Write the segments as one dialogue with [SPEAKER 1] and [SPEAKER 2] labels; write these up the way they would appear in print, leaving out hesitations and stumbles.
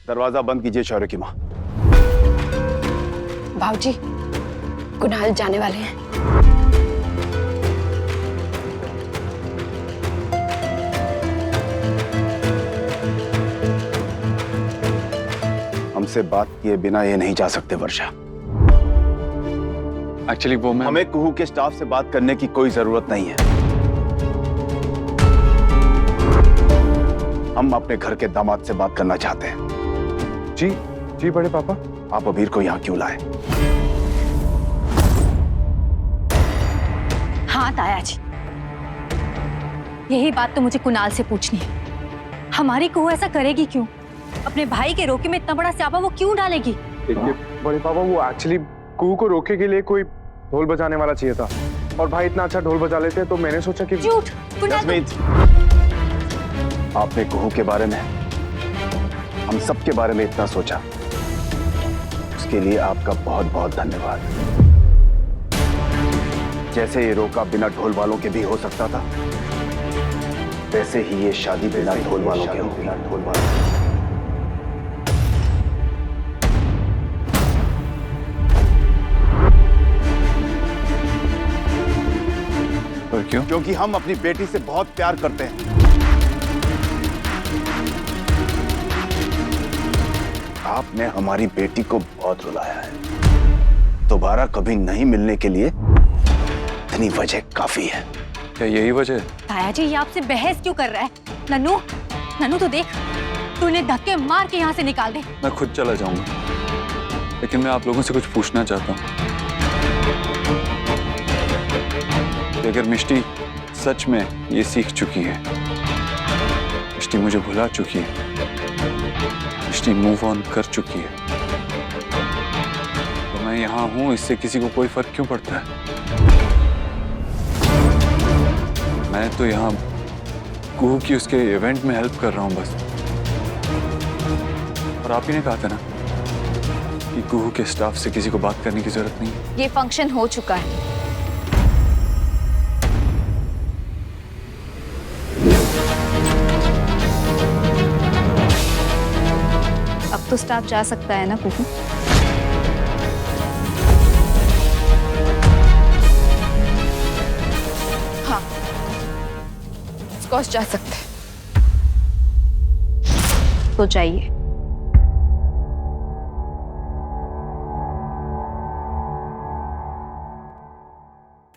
[SPEAKER 1] दरवाजा बंद कीजिए शौर्य की माँ।
[SPEAKER 2] भाऊजी, कुणाल जाने वाले हैं।
[SPEAKER 1] हमसे बात किए बिना ये नहीं जा सकते वर्षा।
[SPEAKER 3] एक्चुअली वो मैं
[SPEAKER 1] हमें कुहू के स्टाफ से बात करने की कोई जरूरत नहीं है। हम अपने घर के दामाद से बात करना चाहते हैं।
[SPEAKER 3] जी जी बड़े पापा।
[SPEAKER 1] आप अबीर को यहाँ क्यों लाए?
[SPEAKER 4] हाँ ताया जी, यही बात तो मुझे कुणाल से पूछनी है। हमारी कुहू ऐसा करेगी क्यों? अपने भाई के रोके में इतना बड़ा स्यापा वो क्यों डालेगी?
[SPEAKER 3] देखिए बड़े पापा, वो एक्चुअली कुहू को रोकने के लिए कोई ढोल बजाने वाला चाहिए था, और भाई इतना अच्छा ढोल बजा लेते हैं, तो मैंने सोचा कि
[SPEAKER 4] झूठ। कुणाल
[SPEAKER 1] जसमीत, आपने कुहू के बारे में, हम सब के बारे में इतना सोचा, उसके लिए आपका बहुत बहुत धन्यवाद। जैसे ये रोका बिना ढोल वालों के भी हो सकता था, वैसे ही ये शादी बिना ढोल वालों के हो। बिना ढोल वालों
[SPEAKER 3] और क्यों?
[SPEAKER 1] क्योंकि हम अपनी बेटी से बहुत प्यार करते हैं। आपने हमारी बेटी को बहुत रुलाया है। दोबारा कभी नहीं मिलने के लिए इतनी वजह काफी है।
[SPEAKER 3] क्या यही वजह है?
[SPEAKER 4] ताया जी, ये आपसे बहस क्यों कर रहा है? नन्नू, नन्नू तो देख, तू इन्हें धक्के मार के यहाँ से निकाल दे।
[SPEAKER 3] मैं खुद चला जाऊंगा, लेकिन मैं आप लोगों से कुछ पूछना चाहता हूँ कि अगर मिष्टी सच में ये सीख चुकी है, मिष्टी मुझे भुला चुकी है, मिष्टी मूव ऑन कर चुकी है, तो मैं यहाँ हूँ, इससे किसी को कोई फर्क क्यों पड़ता है? मैं तो यहाँ कुहू की उसके इवेंट में हेल्प कर रहा हूँ बस। और आप ही ने कहा था ना कि कुहू के स्टाफ से किसी को बात करने की जरूरत नहीं है।
[SPEAKER 4] ये फंक्शन हो चुका है। अब तो स्टाफ जा सकता है ना कुहू? हाँ, ऑफकोर्स जा सकते हैं। तो जाइए।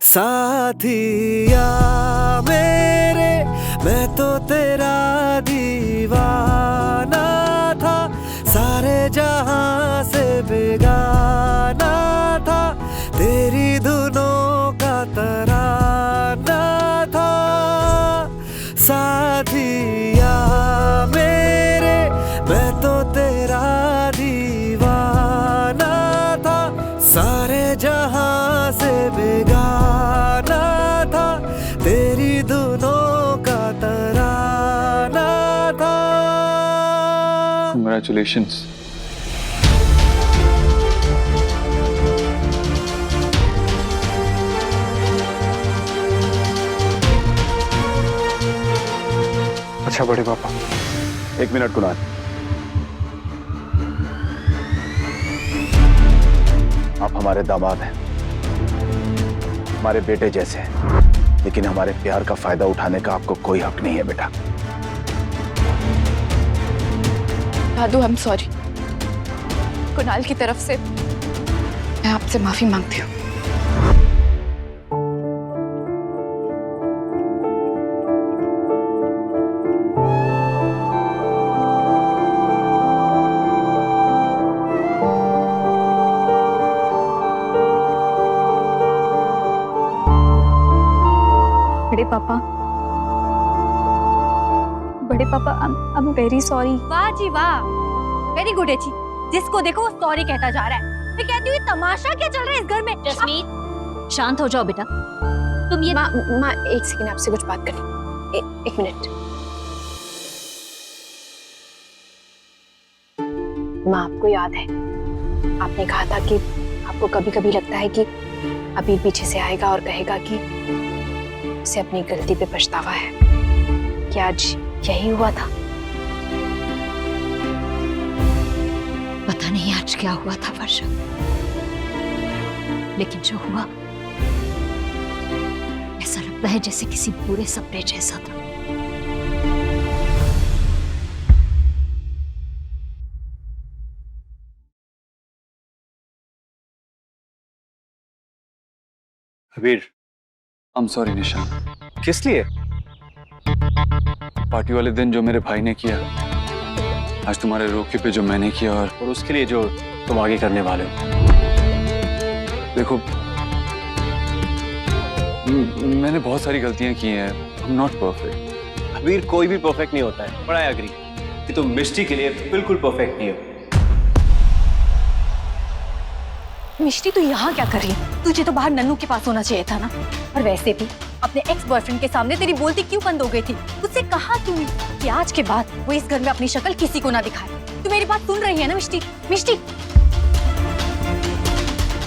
[SPEAKER 5] साथिया मेरे, मैं तो तेरा दीवाना था, सारे जहां से बेगाना था, तेरी धुनों का तराना था। साथिया मेरे, मैं तो तेरा दीवाना था, सारे जहां से बेगाना था, तेरी धुनों का तराना था।
[SPEAKER 3] Congratulations. अच्छा बड़े पापा।
[SPEAKER 1] एक मिनट कुणाल, आप हमारे दामाद हैं, हमारे बेटे जैसे हैं, लेकिन हमारे प्यार का फायदा उठाने का आपको कोई हक नहीं है बेटा।
[SPEAKER 2] दादू, आई एम सॉरी। कुणाल की तरफ से मैं आपसे माफी मांगती हूँ।
[SPEAKER 4] बड़े पापा, आई एम वेरी सॉरी। वाह जी वाह, वेरी गुड एची। जिसको देखो सॉरी कहता जा रहा है। मैं कहती हूँ तमाशा क्या चल रहा है इस घर में?
[SPEAKER 6] जसमीत, शांत हो जाओ बेटा। तुम ये
[SPEAKER 2] माँ, एक सेकंड, आपसे कुछ बात करनी। एक मिनट। माँ, आपको याद है आपने कहा था कि आपको कभी कभी लगता है कि अबीर पीछे से आएगा और कहेगा कि उसे अपनी गलती पे पछतावा है। क्या आज यही हुआ था?
[SPEAKER 6] पता नहीं आज क्या हुआ था वर्षा, लेकिन जो हुआ ऐसा लगता है जैसे किसी बुरे सपने जैसा था।
[SPEAKER 7] अबीर,
[SPEAKER 3] आई एम सॉरी निशान।
[SPEAKER 7] किस लिए?
[SPEAKER 3] पार्टी वाले दिन जो मेरे भाई ने किया, आज तुम्हारे रोके पे जो मैंने किया,
[SPEAKER 7] और उसके लिए जो तुम आगे करने वाले हो।
[SPEAKER 3] देखो मैंने बहुत सारी गलतियां की हैं। I am not perfect.
[SPEAKER 7] अबीर, कोई भी परफेक्ट नहीं होता है, बट आई एग्री कि तुम मिष्टी के लिए बिल्कुल परफेक्ट नहीं हो।
[SPEAKER 4] मिष्टी तू यहाँ क्या कर रही है? तुझे तो बाहर नन्नू के पास होना चाहिए था ना। और वैसे भी अपने एक्स बॉयफ्रेंड के सामने तेरी बोलती क्यों बंद हो गई थी? उससे कहा तूने कि आज के बाद वो इस घर में अपनी शक्ल किसी को ना दिखाए। तू मेरी बात सुन रही है ना मिष्टी? मिष्टी,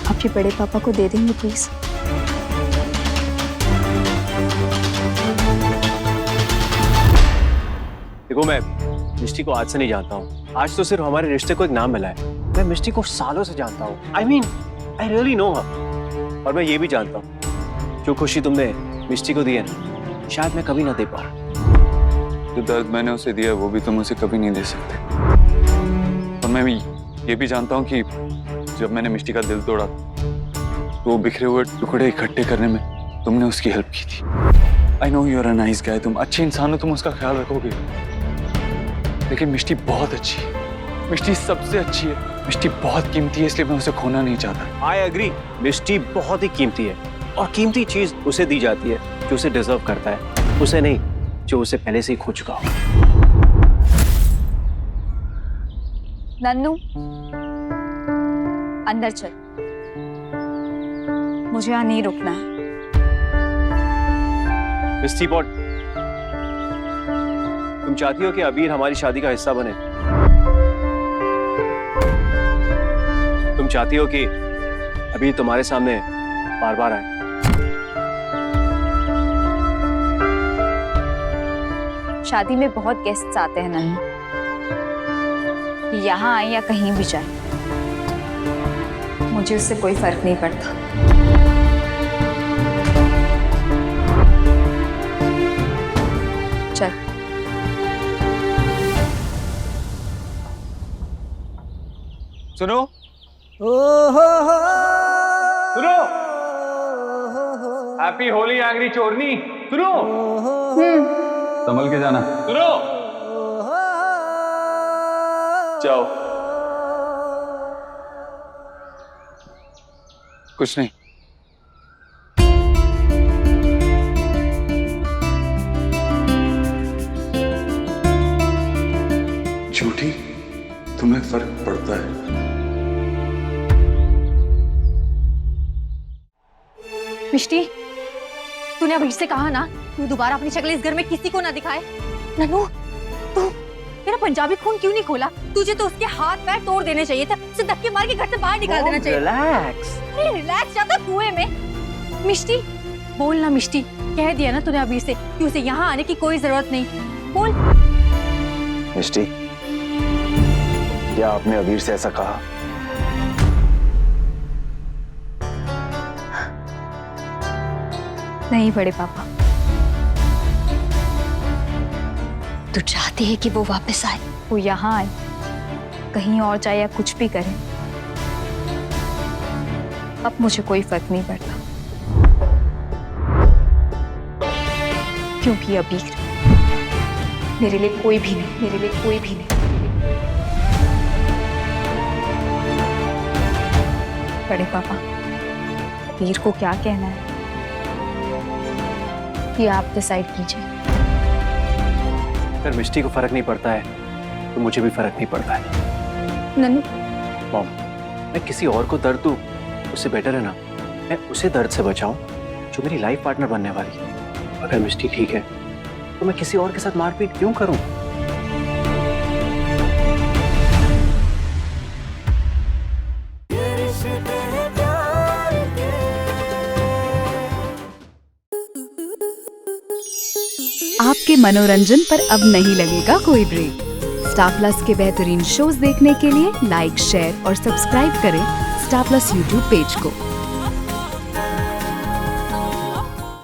[SPEAKER 2] आप ये बड़े पापा को दे देंगे प्लीज?
[SPEAKER 7] देखो, मैं मिष्टी को आज से नहीं जानता हूँ। आज तो सिर्फ हमारे रिश्ते को एक नाम मिला है। मैं मिष्टी को सालों से जानता हूँ। आई रियली नो हर। और मैं ये भी जानता हूँ, जो खुशी तुमने मिष्टी को दी है ना, शायद मैं कभी ना दे पाऊँ।
[SPEAKER 3] जो दर्द मैंने उसे दिया वो भी तुम उसे कभी नहीं दे सकते। और मैं ये भी जानता हूँ कि जब मैंने मिष्टी का दिल तोड़ा तो वो बिखरे हुए टुकड़े इकट्ठे करने में तुमने उसकी हेल्प की थी। I know you are a nice guy, तुम अच्छे इंसान हो, तुम उसका ख्याल रखोगे। लेकिन मिष्टी बहुत अच्छी है, मिष्टी सबसे अच्छी है, मिष्टी बहुत कीमती है, इसलिए मैं उसे खोना नहीं चाहता।
[SPEAKER 7] आई एग्री, मिष्टी बहुत ही कीमती है, और कीमती चीज उसे दी जाती है जो उसे डिजर्व करता है, उसे नहीं जो उसे पहले से ही खो चुका हो।
[SPEAKER 4] नन्नू अंदर चल, मुझे यहाँ नहीं रुकना है।
[SPEAKER 7] मिस्टी पॉट, तुम चाहती हो कि अबीर हमारी शादी का हिस्सा बने? तुम चाहती हो कि अबीर तुम्हारे सामने बार बार आए?
[SPEAKER 4] शादी में बहुत गेस्ट्स आते हैं नन्नू, यहाँ आए या कहीं भी जाए मुझे उससे कोई फर्क नहीं पड़ता। चल।
[SPEAKER 3] सुनो
[SPEAKER 7] सुनो, हैप्पी होली एंग्री चोरनी, सुनो।
[SPEAKER 3] संभल के जाना।
[SPEAKER 7] सुनो,
[SPEAKER 3] जाओ। कुछ नहीं। झूठी, तुम्हें फर्क पड़ता है।
[SPEAKER 4] मिष्टी, तूने अबीर से कहा ना तू दोबारा अपनी शक्ल इस घर में किसी को ना दिखाए। नन्नू, तू तेरा पंजाबी खून क्यों नहीं खोला? तुझे तो उसके हाथ पैर तोड़ देने चाहिए थे, उसे धक्के मार के घर से बाहर निकाल देना चाहिए।
[SPEAKER 7] रिलैक्स।
[SPEAKER 4] अरे रिलैक्स जाता कुएं में। मिष्टी, बोल ना मिष्टी, कह दिया ना तूने अबीर से कि उसे यहाँ आने की कोई जरूरत नहीं। बोल।
[SPEAKER 1] मिष्टी, क्या आपने अबीर से ऐसा कहा?
[SPEAKER 4] नहीं बड़े पापा।
[SPEAKER 6] तू चाहती है कि वो वापस आए?
[SPEAKER 4] वो यहाँ आए, कहीं और जाए या कुछ भी करे, अब मुझे कोई फर्क नहीं पड़ता, क्योंकि अबीर मेरे लिए कोई भी नहीं, मेरे लिए कोई भी नहीं। बड़े पापा, अबीर को क्या कहना है ये आप डिसाइड कीजिए।
[SPEAKER 7] अगर मिष्टी को फर्क नहीं पड़ता है तो मुझे भी फर्क नहीं पड़ता है।
[SPEAKER 4] नन्नू,
[SPEAKER 7] मॉम, मैं किसी और को दर्द दूं उससे बेटर है ना मैं उसे दर्द से बचाऊं जो मेरी लाइफ पार्टनर बनने वाली है। अगर मिष्टी ठीक है तो मैं किसी और के साथ मारपीट क्यों करूं?
[SPEAKER 8] आपके मनोरंजन पर अब नहीं लगेगा कोई ब्रेक। स्टार प्लस के बेहतरीन शोज देखने के लिए लाइक, शेयर और सब्सक्राइब करें स्टार प्लस यूट्यूब पेज को।